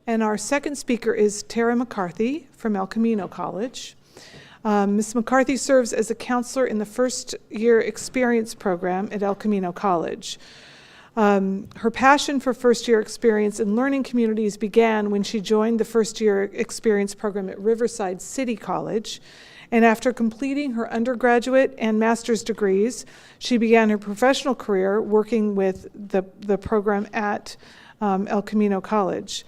And our second speaker is Tara McCarthy from El Camino College. Ms. McCarthy serves as a counselor in the first year experience program at El Camino College. Her passion for first year experience and learning communities began when she joined the first year experience program at Riverside City College. And after completing her undergraduate and master's degrees, she began her professional career working with the program at El Camino College.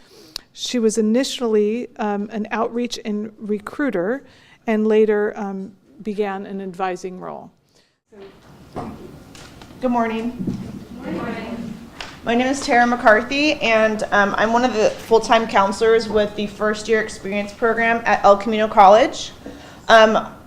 She was initially an outreach and recruiter and later began an advising role. Good morning. Good morning. My name is Tara McCarthy, and I'm one of the full-time counselors with the first year experience program at El Camino College.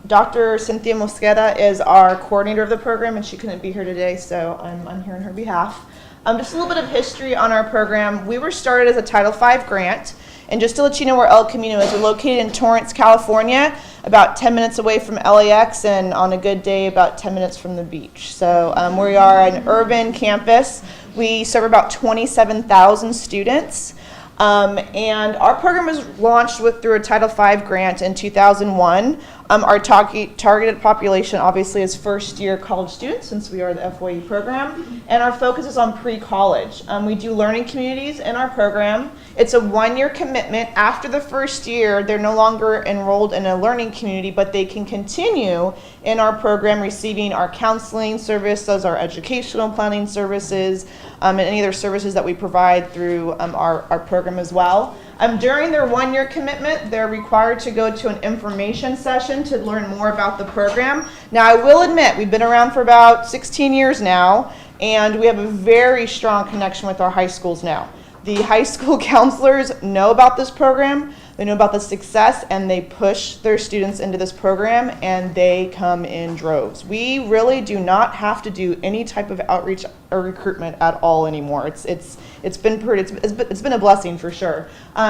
Dr. Cynthia Mosqueda is our coordinator of the program, and she couldn't be here today, so I'm here on her behalf. Just a little bit of history on our program. We were started as a Title V grant, and just to let you know where El Camino is, we're located in Torrance, California, about 10 minutes away from LAX, and on a good day, about 10 minutes from the beach. So we are an urban campus. We serve about 27,000 students. And our program was launched through a Title V grant in 2001. Our targeted population obviously is first year college students, since we are the FYE program, and our focus is on pre-college. We do learning communities in our program. It's a 1-year commitment. After the first year, they're no longer enrolled in a learning community, but they can continue in our program receiving our counseling services, our educational planning services, and any other services that we provide through our program as well. During their 1-year commitment, they're required to go to an information session to learn more about the program. Now, I will admit, we've been around for about 16 years now, and we have a very strong connection with our high schools now. The high school counselors know about this program, they know about the success, and they push their students into this program, and they come in droves. We really do not have to do any type of outreach or recruitment at all anymore. It's been a blessing for sure,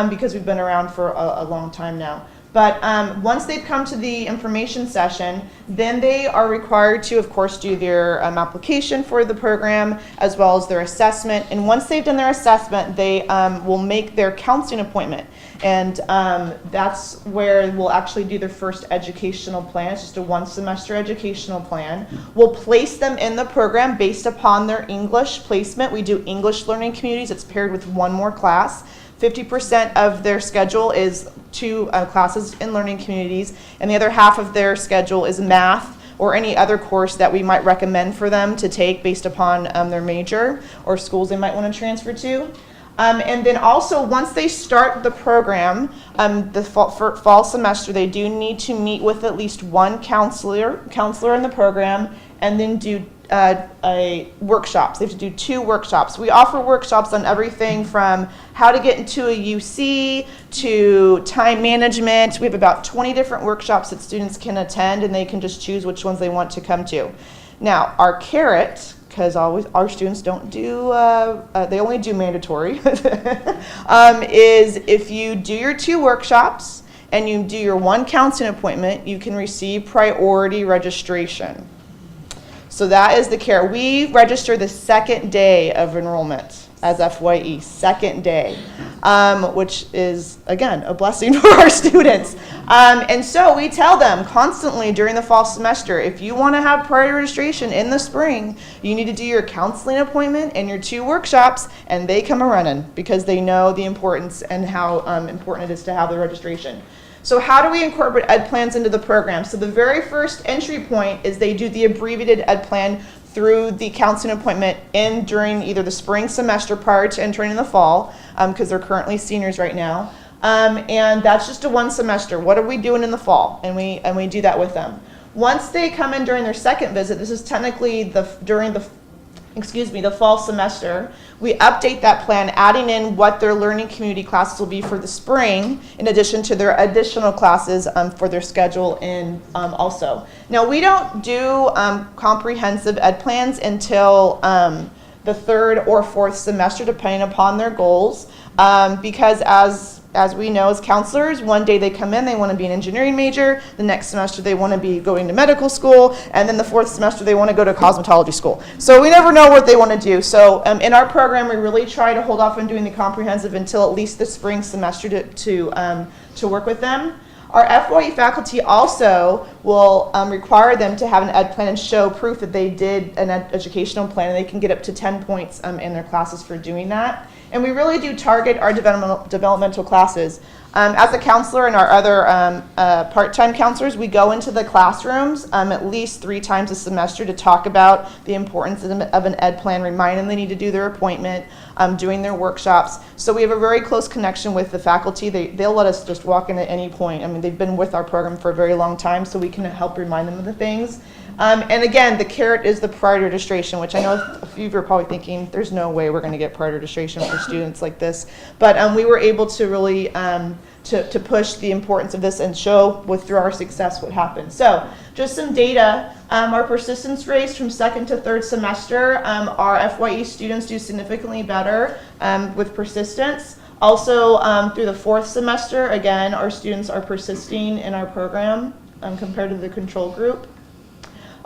because we've been around for a long time now. But once they've come to the information session, then they are required to, of course, do their application for the program as well as their assessment. And once they've done their assessment, they will make their counseling appointment. And that's where we'll actually do their first educational plan. It's just a 1-semester educational plan. We'll place them in the program based upon their English placement. We do English learning communities. It's paired with 1 more class. 50% of their schedule is 2 classes in learning communities, and the other half of their schedule is math or any other course that we might recommend for them to take based upon their major or schools they might want to transfer to. And then also, once they start the program, the fall semester, they do need to meet with at least 1 counselor in the program, and then do workshops. They have to do 2 workshops. We offer workshops on everything from how to get into a UC to time management. We have about 20 different workshops that students can attend, and they can just choose which ones they want to come to. Now, our carrot, because our students don't do, they only do mandatory, is if you do your 2 workshops and you do your 1 counseling appointment, you can receive priority registration. So that is the carrot. We register the second day of enrollment as FYE, second day, which is, again, a blessing for our students. And so we tell them constantly during the fall semester, if you want to have priority registration in the spring, you need to do your counseling appointment and your 2 workshops, and they come a-running because they know the importance and how important it is to have the registration. So how do we incorporate ed plans into the program? So the very first entry point is they do the abbreviated ed plan through the counseling appointment during either the spring semester prior to entering in the fall, because they're currently seniors right now. And that's just a 1 semester. What are we doing in the fall? And we do that with them. Once they come in during their second visit, this is technically during the fall semester, we update that plan, adding in what their learning community classes will be for the spring, in addition to their additional classes for their schedule also. Now, we don't do comprehensive ed plans until the 3rd or 4th semester, depending upon their goals, because as as we know as counselors, one day they come in, they want to be an engineering major, the next semester they want to be going to medical school, and then the fourth semester they want to go to cosmetology school. So we never know what they want to do. So in our program, we really try to hold off on doing the comprehensive until at least the spring semester to work with them. Our FYE faculty also will require them to have an ed plan and show proof that they did an educational plan, and they can get up to 10 points in their classes for doing that. And we really do target our developmental classes. As a counselor and our other part-time counselors, we go into the classrooms at least 3 times a semester to talk about the importance of an ed plan, remind them they need to do their appointment, doing their workshops. So we have a very close connection with the faculty. They'll let us just walk in at any point. I mean, they've been with our program for a very long time, so we can help remind them of the things. And again, the carrot is the priority registration, which I know a few of you are probably thinking, there's no way we're going to get priority registration for students like this. But we were able to really to push the importance of this and show through our success what happened. So just some data. Our persistence rates from second to third semester, our FYE students do significantly better with persistence. Also, through the fourth semester, again, our students are persisting in our program compared to the control group.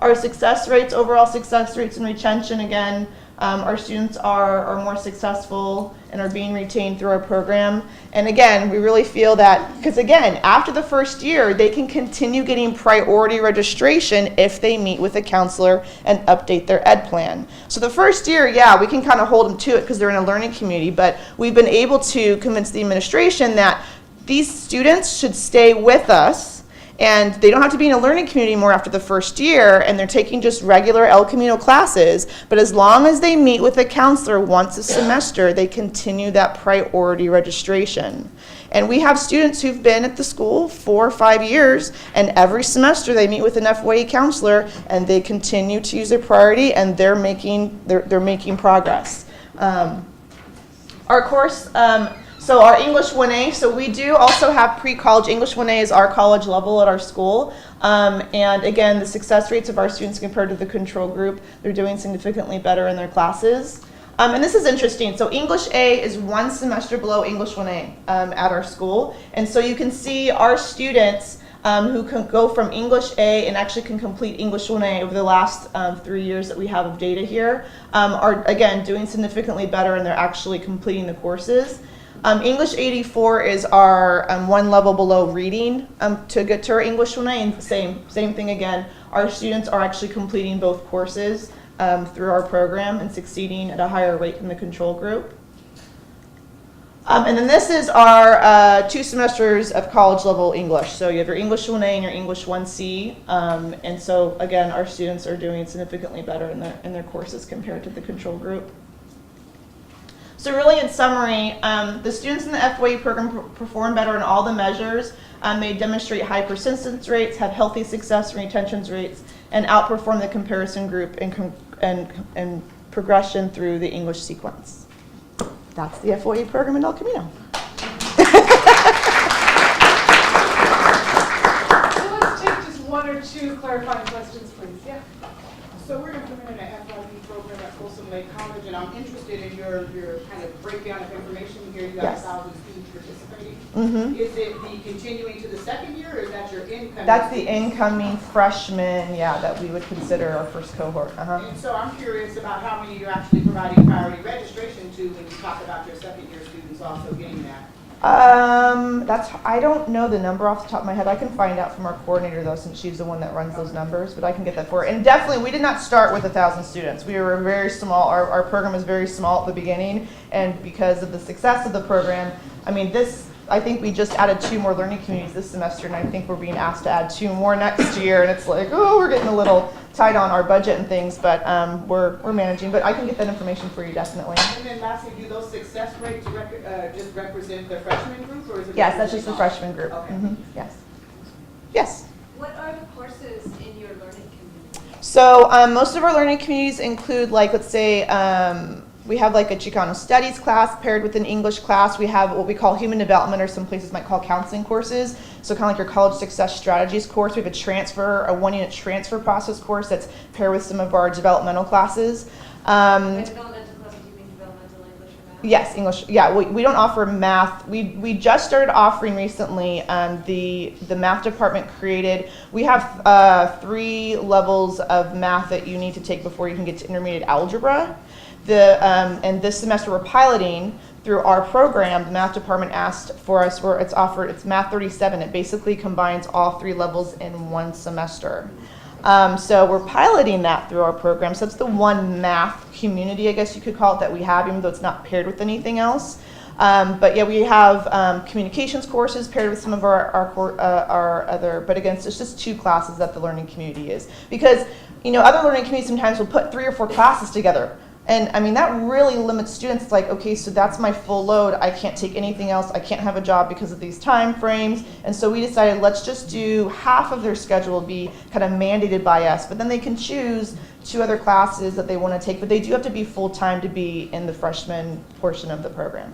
Our success rates, overall success rates and retention, again, our students are more successful and are being retained through our program. And again, we really feel that, because again, after the first year, they can continue getting priority registration if they meet with a counselor and update their ed plan. So the first year, yeah, we can kind of hold them to it because they're in a learning community, but we've been able to convince the administration that these students should stay with us, and they don't have to be in a learning community anymore after the first year, and they're taking just regular El Camino classes. But as long as they meet with a counselor once a semester, they continue that priority registration. And we have students who've been at the school 4 or 5 years, and every semester they meet with an FYE counselor, and they continue to use their priority, and they're making progress. Our course. So our English 1A, so we do also have pre-college. English 1A is our college level at our school. And again, the success rates of our students compared to the control group, they're doing significantly better in their classes. And this is interesting. So English A is 1 semester below English 1A at our school. And so you can see our students who can go from English A and actually can complete English 1A over the last 3 years that we have of data here, are again doing significantly better, and they're actually completing the courses. English 84 is our 1 level below reading to get to our English 1A, and same thing again. Our students are actually completing both courses through our program and succeeding at a higher rate than the control group. And then this is our 2 semesters of college level English. So you have your English 1A and your English 1C. And so again, our students are doing significantly better in their courses compared to the control group. So really, in summary, the students in the FYE program perform better in all the measures. They demonstrate high persistence rates, have healthy success and retention rates, and outperform the comparison group and progression through the English sequence. That's the FYE program in El Camino. So let's take just 1 or 2 clarifying questions, please. Yeah. So we're implementing an FYE program at Folsom Lake College, and I'm interested in your kind of breakdown of information here. You got Yes. 1,000 students participating. Mm-hmm. Is it the continuing to the second year, or is that your incoming? That's the students? incoming freshmen, yeah, that we would consider our first cohort. And so I'm curious about how many you're actually providing priority registration to when you talk about your second year students also getting that. I don't know the number off the top of my head. I can find out from our coordinator though, since she's the one that runs those numbers, but I can get that for her. And definitely, we did not start with 1,000 students. We were very small. Our program is very small at the beginning, and because of the success of the program, I mean, I think we just added 2 more learning communities this semester, and I think we're being asked to add 2 more next year, and it's like, oh, we're getting a little tight on our budget and things, but we're managing. But I can get that information for you, definitely. And then lastly, do those success rates just represent the freshman group, or is it? Yes, that's just the freshman group. Okay. Mm-hmm. Yes. Yes. What are the courses in your learning community? So most of our learning communities include, like, let's say, we have like a Chicano studies class paired with an English class. We have what we call human development, or some places might call counseling courses. So kind of like your college success strategies course. We have a 1-unit transfer process course that's paired with some of our developmental classes. By developmental classes, do you mean developmental English or Yes, English. Yeah, we don't offer math. We just started offering recently. The math department created. We have 3 levels of math that you need to take before you can get to intermediate algebra. And this semester we're piloting through our program. The math department asked for us where it's Math 37. It basically combines all 3 levels in one semester. So we're piloting that through our program. So it's the one math community, I guess you could call it, that we have, even though it's not paired with anything else. But yeah, we have communications courses paired with some of our other, but again, it's just 2 classes that the learning community is. Because, other learning communities sometimes will put 3 or 4 classes together. And I mean, that really limits students. It's like, okay, so that's my full load. I can't take anything else. I can't have a job because of these time frames. And so we decided, let's just do half of their schedule be kind of mandated by us. But then they can choose 2 other classes that they want to take. But they do have to be full-time to be in the freshman portion of the program.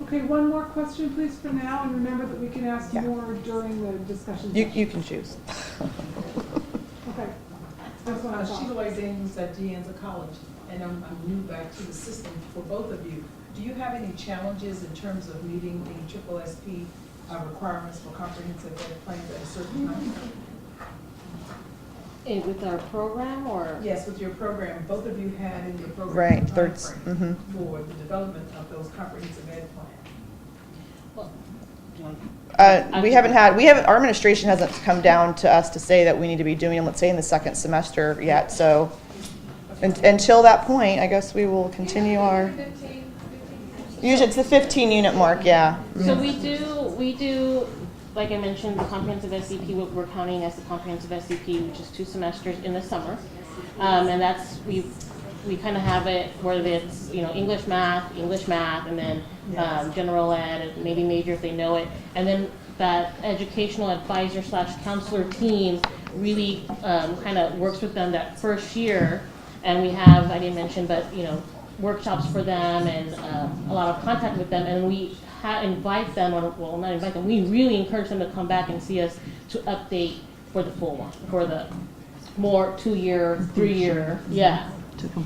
Okay, one more question, please, for now, and remember that we can ask Yeah. more during the discussion. You can choose. Okay. That's what I thought. Sheila White Daniels at De Anza College, and I'm new back to the system for both of you. Do you have any challenges in terms of meeting the SSSP requirements for comprehensive ed plans at a certain time? With our program, or? Yes, with your program, both of you had in your program Right, a thirds. timeframe for the development of those comprehensive ed plans. Well, do you want- Our administration hasn't come down to us to say that we need to be doing them, let's say, in the 2nd semester yet. So until that point, I guess we will continue our, 15. usually it's the 15 unit mark, yeah. So we do, like I mentioned, the comprehensive SCP, what we're counting as the comprehensive SCP, which is 2 semesters in the summer. And that's, we kind of have it where it's, English, math, and then general ed, and maybe major if they know it. And then that educational advisor / counselor team really kind of works with them that first year. And we have, I didn't mention, but, workshops for them and a lot of contact with them. And we invite them, well, not invite them, we really encourage them to come back and see us to update for the full one, for the more 2-year, 3-year, yeah.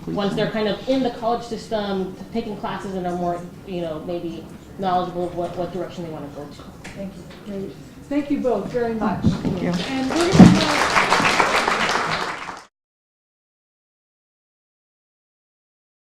Once they're kind of in the college system, taking classes and are more, maybe knowledgeable of what direction they want to go to. Thank you. Great. Thank you both very much. Thank you. And we're going to have